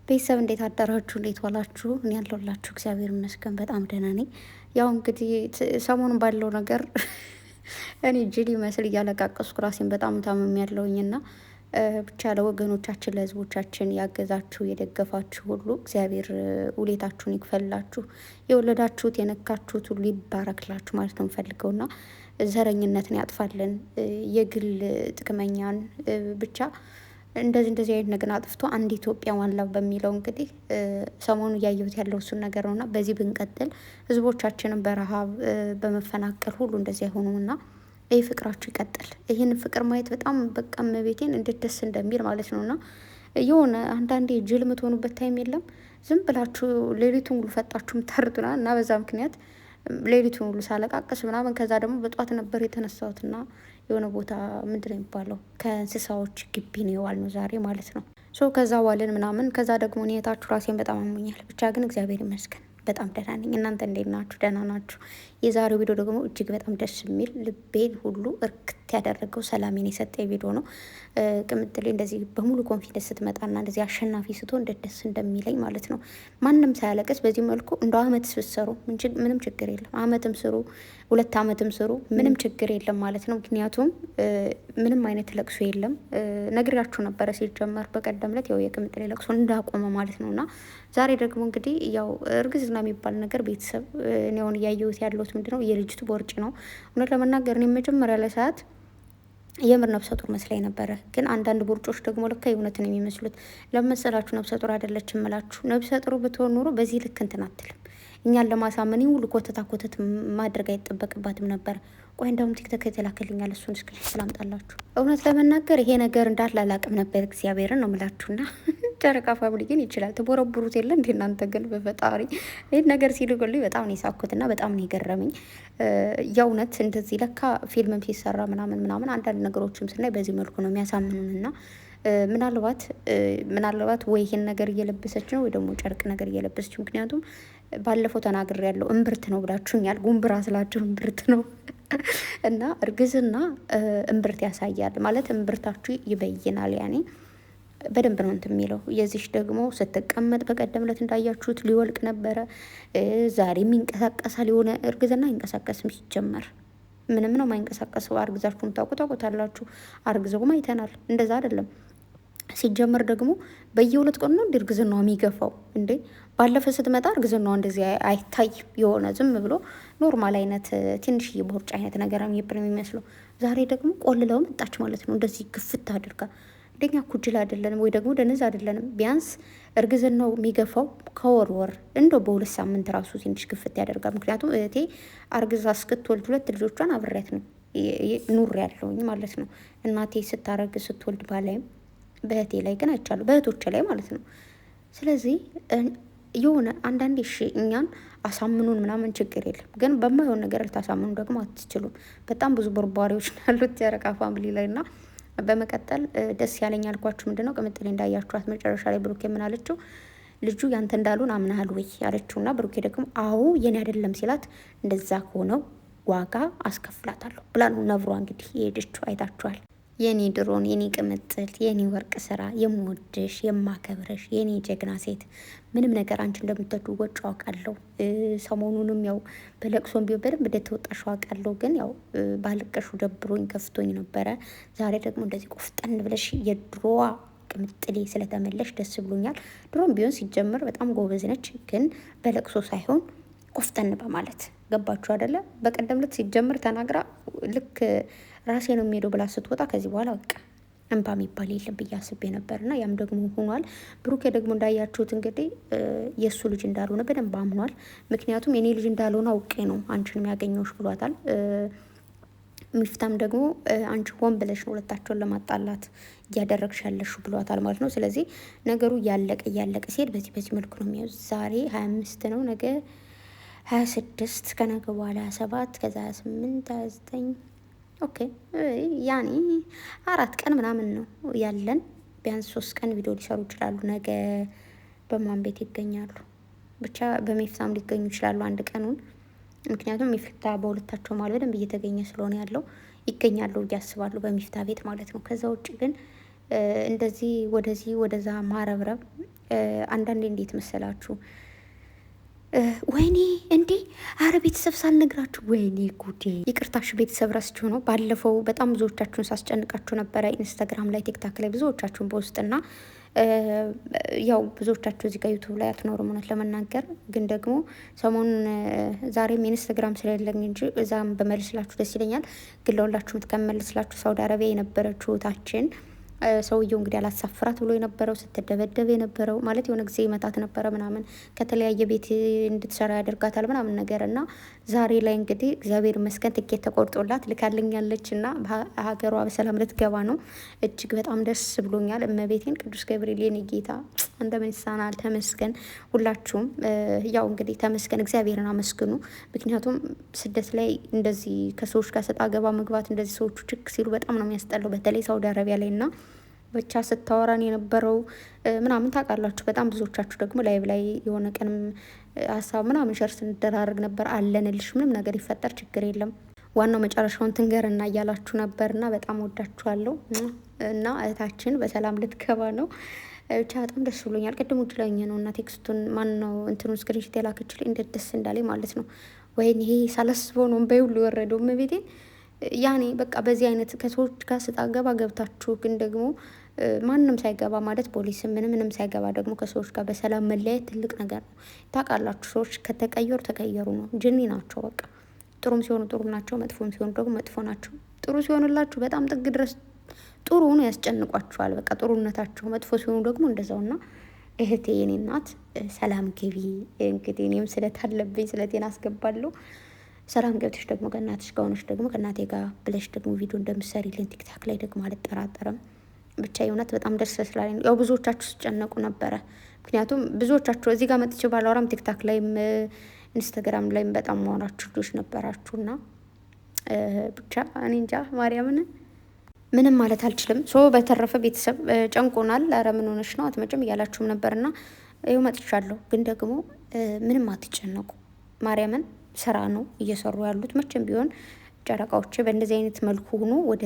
ቤተሰብ እንዴት አደራችሁ? እንዴት ዋላችሁ? እኔ ያለሁላችሁ እግዚአብሔር ይመስገን በጣም ደህና ነኝ። ያው እንግዲህ ሰሞኑን ባለው ነገር እኔ ጅል ይመስል እያለቃቀስኩ ራሴን በጣም ታምም ያለውኝና ብቻ ለወገኖቻችን ለህዝቦቻችን ያገዛችሁ የደገፋችሁ ሁሉ እግዚአብሔር ውሌታችሁን ይክፈልላችሁ። የወለዳችሁት የነካችሁት ሁሉ ይባረክላችሁ ማለት ነው የምፈልገውና ዘረኝነትን ያጥፋልን፣ የግል ጥቅመኛን ብቻ እንደዚህ አይነት ነገር አጥፍቶ አንድ ኢትዮጵያ ዋንላ በሚለው እንግዲህ ሰሞኑ እያየሁት ያለው እሱን ነገር ነውና በዚህ ብንቀጥል ህዝቦቻችንን በረሃብ በመፈናቀል ሁሉ እንደዚህ አይሆኑምና ይህ ፍቅራችሁ ይቀጥል። ይህን ፍቅር ማየት በጣም በቃ መቤቴን እንዴት ደስ እንደሚል ማለት ነውና የሆነ አንዳንዴ ጅል የምትሆኑበት ታይም የለም። ዝም ብላችሁ ሌሊቱን ሁሉ ፈጣችሁ ምታርጡና እና በዛ ምክንያት ሌሊቱን ሁሉ ሳለቃቀስ ምናምን ከዛ ደግሞ በጧት ነበር የተነሳሁትና የሆነ ቦታ ምንድን ነው የሚባለው ከእንስሳዎች ግቢ ነው የዋልነው ዛሬ ማለት ነው። ከዛ ዋልን ምናምን ከዛ ደግሞ እኔታችሁ ራሴን በጣም አሞኛል። ብቻ ግን እግዚአብሔር ይመስገን በጣም ደህና ነኝ። እናንተ እንዴት ናችሁ? ደህና ናችሁ? የዛሬው ቪዲዮ ደግሞ እጅግ በጣም ደስ የሚል ልቤን ሁሉ እርክት ያደረገው ሰላሜን የሰጠ ቪዲዮ ነው። ቅምጥሌ እንደዚህ በሙሉ ኮንፊደንስ ስትመጣና እንደዚህ አሸናፊ ስትሆን እንዴት ደስ እንደሚለኝ ማለት ነው። ማንም ሳያለቅስ በዚህ መልኩ እንደ አመት ስሰሩ ምንም ችግር የለም። አመትም ስሩ 2 አመትም ስሩ ምንም ችግር የለም ማለት ነው። ምክንያቱም ምንም አይነት ለቅሶ የለም። ነግሬያችሁ ነበረ ሲጀመር በቀደም ዕለት ያው የቅምጥሌ ለቅሶ እንዳቆመ ማለት ነውና ዛሬ ደግሞ እንግዲህ ያው እርግዝና የሚባል ነገር ቤተሰብ እኔ አሁን እያየሁት ያለሁት ምንድነው የልጅቱ ቦርጭ ነው። እውነት ለመናገር እኔ መጀመሪያ ላይ ሰዓት የምር ነፍሰ ጡር መስላኝ ነበረ። ግን አንዳንድ ቦርጮች ደግሞ ልካ የእውነትን የሚመስሉት ለመሰላችሁ ነፍሰ ጡር አይደለችም እምላችሁ። ነፍሰ ጡር ብትሆን ኖሮ በዚህ ልክ እንትን አትልም። እኛን ለማሳመን ሁሉ ኮተት ማድረግ አይጠበቅባትም ነበር። ቆይ እንደውም ቲክቶክ የተላከልኛል እሱን ስክሪን ስላምጣላችሁ። እውነት ለመናገር ይሄ ነገር እንዳላላቅም ነበር እግዚአብሔርን ነው ምላችሁና ጨረቃ ፋብሪ ግን ይችላል ትቦረቡሩት የለ እንዴ እናንተ ግን በፈጣሪ ይህን ነገር ሲልኩልኝ በጣም ነው የሳኩትና በጣም ነው የገረመኝ። የእውነት እንደዚህ ለካ ፊልምም ሲሰራ ምናምን አንዳንድ ነገሮችም ስናይ በዚህ መልኩ ነው የሚያሳምኑንና ምናልባት ወይ ይሄን ነገር እየለበሰች ነው ወይ ደግሞ ጨርቅ ነገር እየለበሰች። ምክንያቱም ባለፈው ተናግሬ ያለው እምብርት ነው ብላችሁኛል። ጉንብራ ስላችሁ እምብርት ነው እና እርግዝና እምብርት ያሳያል ማለት እምብርታችሁ ይበይናል። ያኔ በደንብ ነው እንትን የሚለው። የዚሽ ደግሞ ስትቀመጥ በቀደም ዕለት እንዳያችሁት ሊወልቅ ነበረ። ዛሬም ይንቀሳቀሳል። የሆነ እርግዝና አይንቀሳቀስም ሲጀመር ምንም ነው ማይንቀሳቀሰው። አርግዛችሁም ታውቁታላችሁ። አርግዘውም አይተናል። እንደዛ አይደለም ሲጀመር ደግሞ በየ2 ቀኑ ነው እንደ እርግዝናው የሚገፋው እንዴ። ባለፈ ስትመጣ እርግዝናው እንደዚህ አይታይም። የሆነ ዝም ብሎ ኖርማል አይነት ትንሽዬ ቦርጭ አይነት ነገር የሚመስለው። ዛሬ ደግሞ ቆልለው መጣች ማለት ነው። እንደዚህ ግፍት አድርጋ እንደኛ ኩጅል አይደለንም ወይ ደግሞ ደነዝ አይደለንም። ቢያንስ እርግዝናው የሚገፋው ከወር እንደው በ2 ሳምንት ራሱ ትንሽ ግፍት ያደርጋል። ምክንያቱም እህቴ አርግዛ እስክትወልድ 2 ልጆቿን አብሬያት ነው ኑር ያለውኝ ማለት ነው። እናቴ ስታረግ ስትወልድ ባላይም በእህቴ ላይ ግን አይቻሉ በእህቶቼ ላይ ማለት ነው። ስለዚህ የሆነ አንዳንዴ እሺ እኛን አሳምኑን ምናምን ችግር የለም፣ ግን በማይሆን ነገር ልታሳምኑ ደግሞ አትችሉም። በጣም ብዙ ቦርቧሪዎች ያሉት ጨረቃ ፋሚሊ ላይ እና በመቀጠል ደስ ያለኝ ያልኳችሁ ምንድነው ቅምጥሌ እንዳያችኋት መጨረሻ ላይ ብሩኬ ምን አለችው? ልጁ ያንተ እንዳሉን አምናሃል ወይ አለችውና ብሩኬ ደግሞ አዎ የኔ አይደለም ሲላት እንደዛ ከሆነው ዋጋ አስከፍላታለሁ ብላ ነው ነብሯ እንግዲህ የሄደችው። አይታችኋል። የኔ ድሮን የኔ ቅምጥል የኔ ወርቅ ስራ የምወድሽ የማከብረሽ የኔ ጀግና ሴት ምንም ነገር አንቺ እንደምትወዱ ወጭ አውቃለሁ። ሰሞኑንም ያው በለቅሶም ቢሆን በደንብ እንደተወጣሽ አውቃለሁ። ግን ያው ባልቀሹ ደብሮኝ ከፍቶኝ ነበረ። ዛሬ ደግሞ እንደዚህ ቆፍጠን ብለሽ የድሮዋ ቅምጥሌ ስለተመለሽ ደስ ብሎኛል። ድሮም ቢሆን ሲጀምር በጣም ጎበዝ ነች፣ ግን በለቅሶ ሳይሆን ቆፍጠን በማለት ገባችሁ አይደለ? በቀደም ዕለት ሲጀምር ተናግራ ልክ ራሴ ነው የሚሄደው ብላ ስትወጣ ከዚህ በኋላ በቃ እንባ የሚባል የለም ብዬ አስቤ ነበርና ያም ደግሞ ሆኗል። ብሩኬ ደግሞ እንዳያችሁት እንግዲህ የእሱ ልጅ እንዳልሆነ በደንብ አምኗል። ምክንያቱም የኔ ልጅ እንዳልሆነ አውቄ ነው አንቺን የሚያገኘውሽ ብሏታል። ሚፍታም ደግሞ አንቺ ሆን ብለሽ ነው ሁለታቸውን ለማጣላት እያደረግሽ ያለሽው ብሏታል ማለት ነው። ስለዚህ ነገሩ እያለቀ ሲሄድ በዚህ መልኩ ነው የሚያዩ። ዛሬ 25 ነው፣ ነገ 26 ከነገ በኋላ 27 ከዛ 28 29 ኦኬ ያኔ 4 ቀን ምናምን ነው ያለን። ቢያንስ 3 ቀን ቪዲዮ ሊሰሩ ይችላሉ። ነገ በማን ቤት ይገኛሉ? ብቻ በሚፍታም ሊገኙ ይችላሉ አንድ ቀኑን። ምክንያቱም ሚፍታ በሁለታቸው ማለት በደንብ እየተገኘ ስለሆነ ያለው ይገኛሉ እያስባሉ በሚፍታ ቤት ማለት ነው። ከዛ ውጭ ግን እንደዚህ ወደዛ ማረብረብ አንዳንዴ እንዴት መሰላችሁ ወይኔ እንዴ! አረ ቤተሰብ ሳልነግራችሁ፣ ወይኔ ጉዴ! ይቅርታሽ ቤተሰብ ረስችሁ ነው። ባለፈው በጣም ብዙዎቻችሁን ሳስጨንቃችሁ ነበረ፣ ኢንስታግራም ላይ፣ ቲክታክ ላይ ብዙዎቻችሁን በውስጥና ያው ብዙዎቻችሁ እዚህ ጋር ዩቱብ ላይ አትኖሩም። እውነት ለመናገር ግን ደግሞ ሰሞኑን ዛሬም ኢንስታግራም ስለሌለኝ እንጂ እዛም በመልስላችሁ ደስ ይለኛል። ግን ለሁላችሁም ትከመልስላችሁ ሳውዲ አረቢያ የነበረችው እህታችን ሰውየው እንግዲህ አላሳፍራት ብሎ የነበረው ስትደበደብ የነበረው ማለት የሆነ ጊዜ ይመታት ነበረ ምናምን ከተለያየ ቤት እንድትሰራ ያደርጋታል ምናምን ነገር እና ዛሬ ላይ እንግዲህ እግዚአብሔር ይመስገን ትኬት ተቆርጦላት ልካልኛለች እና ሀገሯ በሰላም ልትገባ ነው። እጅግ በጣም ደስ ብሎኛል። እመቤቴን ቅዱስ ገብርኤል የኔ ጌታ እንደምን ይሳናል። ተመስገን። ሁላችሁም ያው እንግዲህ ተመስገን፣ እግዚአብሔርን አመስግኑ። ምክንያቱም ስደት ላይ እንደዚህ ከሰዎች ጋር ሰጣ ገባ መግባት እንደዚህ ሰዎቹ ችክ ሲሉ በጣም ነው የሚያስጠላው። በተለይ ሳውዲ አረቢያ ላይ እና ብቻ ስታወራን የነበረው ምናምን ታውቃላችሁ። በጣም ብዙዎቻችሁ ደግሞ ላይቭ ላይ የሆነ ቀንም ሀሳብ ምናምን ሸር ስንደራረግ ነበር። አለንልሽ፣ ምንም ነገር ይፈጠር ችግር የለም ዋናው መጨረሻውን ትንገርና እያላችሁ ነበርና በጣም ወዳችኋለሁ። እና እህታችን በሰላም ልትገባ ነው። ብቻ በጣም ደስ ብሎኛል። ቅድም ውጭ ላይ ነው እና ቴክስቱን ማን ነው እንትኑን ስክሪንሽት የላከችልኝ እንዴት ደስ እንዳለኝ ማለት ነው። ወይኔ ይሄ ሳላስበው ነው እምባዬ ሁሉ የወረደው እመቤቴን። ያኔ በቃ በዚህ አይነት ከሰዎች ጋር ስጣ ገባ ገብታችሁ ግን ደግሞ ማንም ሳይገባ ማለት ፖሊስም ምንም ሳይገባ ደግሞ ከሰዎች ጋር በሰላም መለያየት ትልቅ ነገር ነው። ታውቃላችሁ ሰዎች ከተቀየሩ ተቀየሩ ነው። ጅኒ ናቸው በቃ። ጥሩም ሲሆኑ ጥሩ ናቸው፣ መጥፎም ሲሆኑ ደግሞ መጥፎ ናቸው። ጥሩ ሲሆንላችሁ በጣም ጥግ ድረስ ጥሩ ሆኖ ያስጨንቋችኋል። በቃ ጥሩነታቸው፣ መጥፎ ሲሆኑ ደግሞ እንደዛውና እህቴ የኔ እናት ሰላም ግቢ። እንግዲህ እኔም ስለት አለብኝ ስለቴን አስገባለሁ። ሰላም ገብተሽ ደግሞ ከእናትሽ ጋር ሆነሽ ደግሞ ከእናቴ ጋር ብለሽ ደግሞ ቪዲዮ እንደምትሰሪልን ቲክታክ ላይ ደግሞ አልጠራጠርም። ብቻ የእውነት በጣም ደስ ስላለኝ ያው ብዙዎቻችሁ ስጨነቁ ነበረ። ምክንያቱም ብዙዎቻችሁ እዚህ ጋር መጥቼ ባላወራም ቲክታክ ላይም ኢንስታግራም ላይም በጣም ማወራችሁ ልጆች ነበራችሁና ብቻ እኔ እንጃ ማርያምን ምንም ማለት አልችልም። በተረፈ ቤተሰብ ጨንቆናል። ኧረ ምን ሆነሽ ነው አትመጭም እያላችሁም ነበርና ይኸው መጥቻለሁ። ግን ደግሞ ምንም አትጨነቁ ማርያምን ስራ ነው እየሰሩ ያሉት። መቼም ቢሆን ጨረቃዎች በእንደዚህ አይነት መልኩ ሆኖ ወደ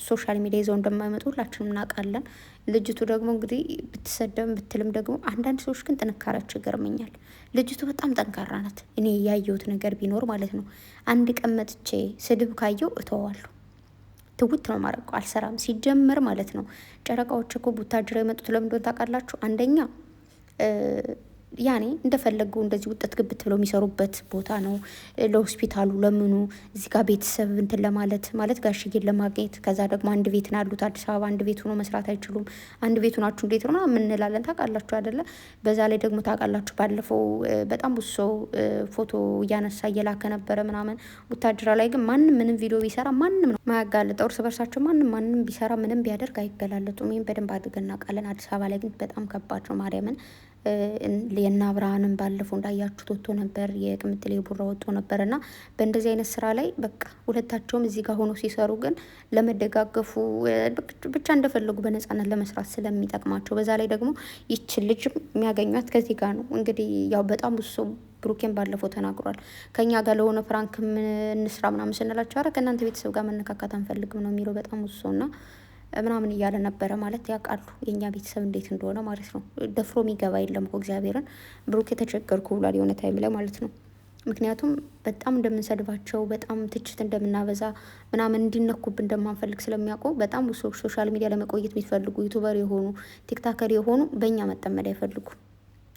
ሶሻል ሚዲያ ይዘው እንደማይመጡ ሁላችንም እናውቃለን። ልጅቱ ደግሞ እንግዲህ ብትሰደም ብትልም ደግሞ አንዳንድ ሰዎች ግን ጥንካሬያቸው ይገርመኛል። ልጅቱ በጣም ጠንካራ ናት። እኔ ያየሁት ነገር ቢኖር ማለት ነው አንድ ቀን መጥቼ ስድብ ካየው እተዋለሁ። ትውት ነው ማድረገው፣ አልሰራም ሲጀመር ማለት ነው። ጨረቃዎች እኮ ቡታጅራ የመጡት ለምንድን ታውቃላችሁ? አንደኛ ያኔ እንደፈለጉ እንደዚህ ውጠት ግብት ብለው የሚሰሩበት ቦታ ነው። ለሆስፒታሉ ለምኑ እዚህ ጋር ቤተሰብ እንትን ማለት ጋሽዬን ለማግኘት ከዛ ደግሞ አንድ ቤት ነው ያሉት አዲስ አበባ። አንድ ቤት ሆኖ መስራት አይችሉም። አንድ ቤት ሆናችሁ እንዴት ነው የምንላለን ታውቃላችሁ አይደለ? በዛ ላይ ደግሞ ታውቃላችሁ ባለፈው በጣም ብዙ ሰው ፎቶ እያነሳ እየላከ ነበረ ምናምን። ቡታጅራ ላይ ግን ማንም ምንም ቪዲዮ ቢሰራ ማንም ነው ማያጋልጠው። እርስ በርሳቸው ማንም ቢሰራ ምንም ቢያደርግ አይገላለጡም። ይህም በደንብ አድርገን እናውቃለን። አዲስ አበባ ላይ ግን በጣም ከባድ ነው ማርያምን። የና ብርሃንም ባለፈው እንዳያችሁት ወጥቶ ነበር፣ የቅምጥሌ ቡራ ወጥቶ ነበር። እና በእንደዚህ አይነት ስራ ላይ በቃ ሁለታቸውም እዚህ ጋር ሆኖ ሲሰሩ ግን ለመደጋገፉ ብቻ እንደፈለጉ በነጻነት ለመስራት ስለሚጠቅማቸው፣ በዛ ላይ ደግሞ ይችን ልጅ የሚያገኟት ከዚህ ጋር ነው። እንግዲህ ያው በጣም ብዙ ሰው ብሩኬን ባለፈው ተናግሯል። ከኛ ጋር ለሆነ ፍራንክ እንስራ ምናምን ስንላቸው አረ ከእናንተ ቤተሰብ ጋር መነካካት አንፈልግም ነው የሚለው በጣም ብዙ ሰው እና ምናምን እያለ ነበረ። ማለት ያውቃሉ የእኛ ቤተሰብ እንዴት እንደሆነ ማለት ነው። ደፍሮ የሚገባ የለም እኮ እግዚአብሔርን። ብሩክ የተቸገርኩ ብሏል የሆነ ታይም ላይ ማለት ነው። ምክንያቱም በጣም እንደምንሰድባቸው በጣም ትችት እንደምናበዛ ምናምን እንዲነኩብ እንደማንፈልግ ስለሚያውቁ በጣም ብዙ ሰዎች ሶሻል ሚዲያ ለመቆየት የሚፈልጉ ዩቱበር የሆኑ ቲክታከር የሆኑ በእኛ መጠመድ አይፈልጉ።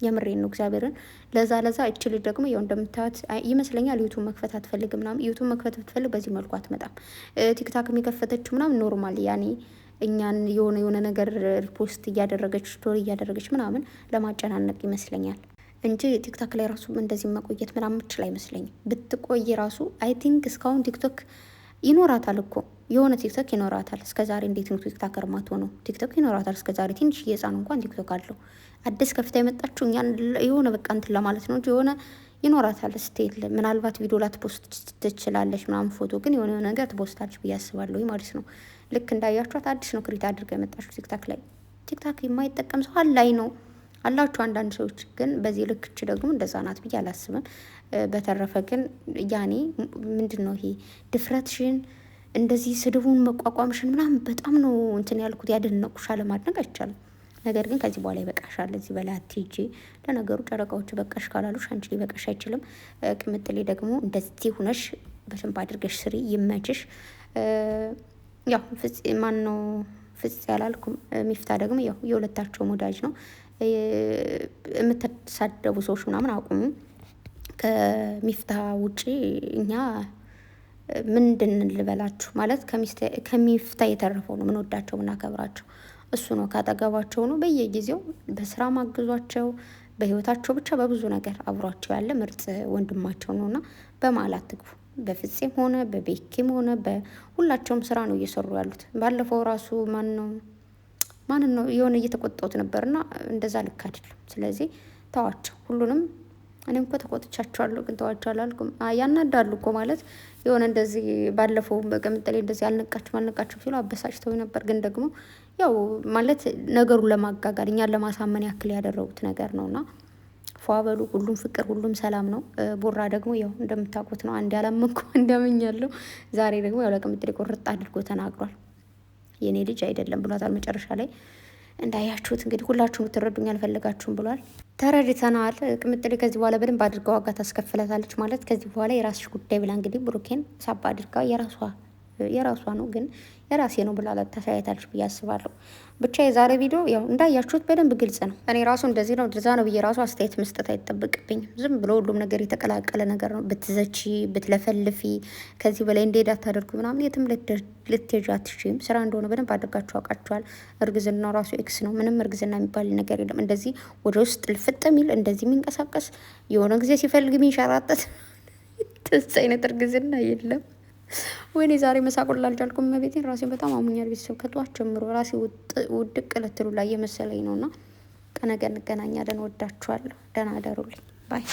የምሬን ነው እግዚአብሔርን። ለዛ እች ልጅ ደግሞ ያው እንደምታዩት ይመስለኛል ዩቱብ መክፈት አትፈልግ ምናምን። ዩቱብ መክፈት ብትፈልግ በዚህ መልኩ አትመጣም። ቲክታክ የከፈተችው ምናምን ኖርማል ያኔ እኛን የሆነ ነገር ፖስት እያደረገች ስቶሪ እያደረገች ምናምን ለማጨናነቅ ይመስለኛል እንጂ ቲክታክ ላይ ራሱ እንደዚህ መቆየት ምናምን ምችል አይመስለኝም። ብትቆይ ራሱ አይ ቲንክ እስካሁን ቲክቶክ ይኖራታል እኮ የሆነ ቲክቶክ ይኖራታል። እስከዛሬ እንዴት ነው ቲክታከር ማትሆነው? ቲክቶክ ይኖራታል እስከዛሬ። ትንሽ እየጻኑ እንኳን ቲክቶክ አለው። አዲስ ከፍታ የመጣችው እኛን የሆነ በቃ እንትን ለማለት ነው እንጂ የሆነ ይኖራታል ስቴል። ምናልባት ቪዲዮ ላትፖስት ትችላለች ምናምን፣ ፎቶ ግን የሆነ ነገር ትፖስታለች ብዬ አስባለሁ ማለት ነው። ልክ እንዳያችኋት አዲስ ነው ክሬት አድርጋ የመጣችው ቲክታክ ላይ። ቲክታክ የማይጠቀም ሰው አላይ ነው አላችሁ አንዳንድ ሰዎች፣ ግን በዚህ ልክች ደግሞ እንደዛ ናት ብዬ አላስብም። በተረፈ ግን ያኔ ምንድን ነው ይሄ ድፍረትሽን እንደዚህ ስድቡን መቋቋምሽን ምናምን በጣም ነው እንትን ያልኩት። ያደነቁሽ አለማድነቅ አይቻልም። ነገር ግን ከዚህ በኋላ ይበቃሻል፣ እዚህ በላይ አትሄጂ። ለነገሩ ጨረቃዎቹ በቃሽ ካላሉሽ አንቺ ሊበቃሽ አይችልም። ቅምጥሌ ደግሞ እንደዚህ ሁነሽ በደንብ አድርገሽ ስሪ፣ ይመችሽ። ያው ፍጽ ማን ነው ፍጽ ያላልኩም። ሚፍታ ደግሞ ያው የሁለታቸውም ወዳጅ ነው። የምትሳደቡ ሰዎች ምናምን አቁሙ። ከሚፍታ ውጪ እኛ ምንድን ልበላችሁ ማለት ከሚፍታ የተረፈው ነው ምንወዳቸው ምናከብራቸው እሱ ነው። ካጠገባቸው ነው በየጊዜው በስራ ማግዟቸው፣ በህይወታቸው ብቻ በብዙ ነገር አብሯቸው ያለ ምርጥ ወንድማቸው ነው እና በመሀል አትግቡ። በፍፄም ሆነ በቤኪም ሆነ በሁላቸውም ስራ ነው እየሰሩ ያሉት። ባለፈው ራሱ ማን ነው የሆነ እየተቆጣሁት ነበርና እንደዛ ልክ አይደለም። ስለዚህ ተዋቸው ሁሉንም። እኔም እኮ ተቆጥቻቸዋለሁ ግን ተዋቸው አላልኩም። ያናዳሉ እኮ ማለት የሆነ እንደዚህ ባለፈው በቅምጥሌ እንደዚህ አልነቃችሁም ሲሉ አበሳጭተው ነበር። ግን ደግሞ ያው ማለት ነገሩን ለማጋጋል እኛን ለማሳመን ያክል ያደረጉት ነገር ነውና ፏ በሉ። ሁሉም ፍቅር፣ ሁሉም ሰላም ነው። ቦራ ደግሞ ያው እንደምታውቁት ነው። አንድ ያላመንኩ እንደምኛለሁ። ዛሬ ደግሞ ያው ለቅምጥሌ ቁርጥ አድርጎ ተናግሯል። የኔ ልጅ አይደለም ብሏታል መጨረሻ ላይ። እንዳያችሁት እንግዲህ ሁላችሁም ትረዱኝ አልፈለጋችሁም ብሏል። ተረድተናል። ቅምጥሌ ከዚህ በኋላ በደንብ አድርጋ ዋጋ ታስከፍላታለች ማለት ከዚህ በኋላ የራስሽ ጉዳይ ብላ እንግዲህ ብሩኬን ሳባ አድርጋ የራሷ ነው ግን የራሴ ነው ብላ ታሳያታለች ብዬ አስባለሁ። ብቻ የዛሬ ቪዲዮ ያው እንዳያችሁት በደንብ ግልጽ ነው። እኔ ራሱ እንደዚህ ነው እንደዛ ነው ብዬ ራሱ አስተያየት መስጠት አይጠበቅብኝም። ዝም ብሎ ሁሉም ነገር የተቀላቀለ ነገር ነው። ብትዘቺ ብትለፈልፊ ከዚህ በላይ እንዴት አታደርጉ ምናምን የትም ልትሄጂ አትችይም። ስራ እንደሆነ በደንብ አድርጋችሁ አውቃችኋል። እርግዝናው ራሱ ኤክስ ነው። ምንም እርግዝና የሚባል ነገር የለም። እንደዚህ ወደ ውስጥ ልፍጥ የሚል እንደዚህ የሚንቀሳቀስ የሆነ ጊዜ ሲፈልግ የሚንሸራጠት ትስ አይነት እርግዝና የለም። ወይኔ ዛሬ መሳቁን አልቻልኩም። መቤቴን ራሴን በጣም አሙኛል። ቤተሰብ ከጠዋት ጀምሮ ራሴ ውድቅ ልትሉ ላይ የመሰለኝ ነውና ከነገ እንገናኛለን። ወዳችኋለሁ። ደህና አደሩልኝ ባይ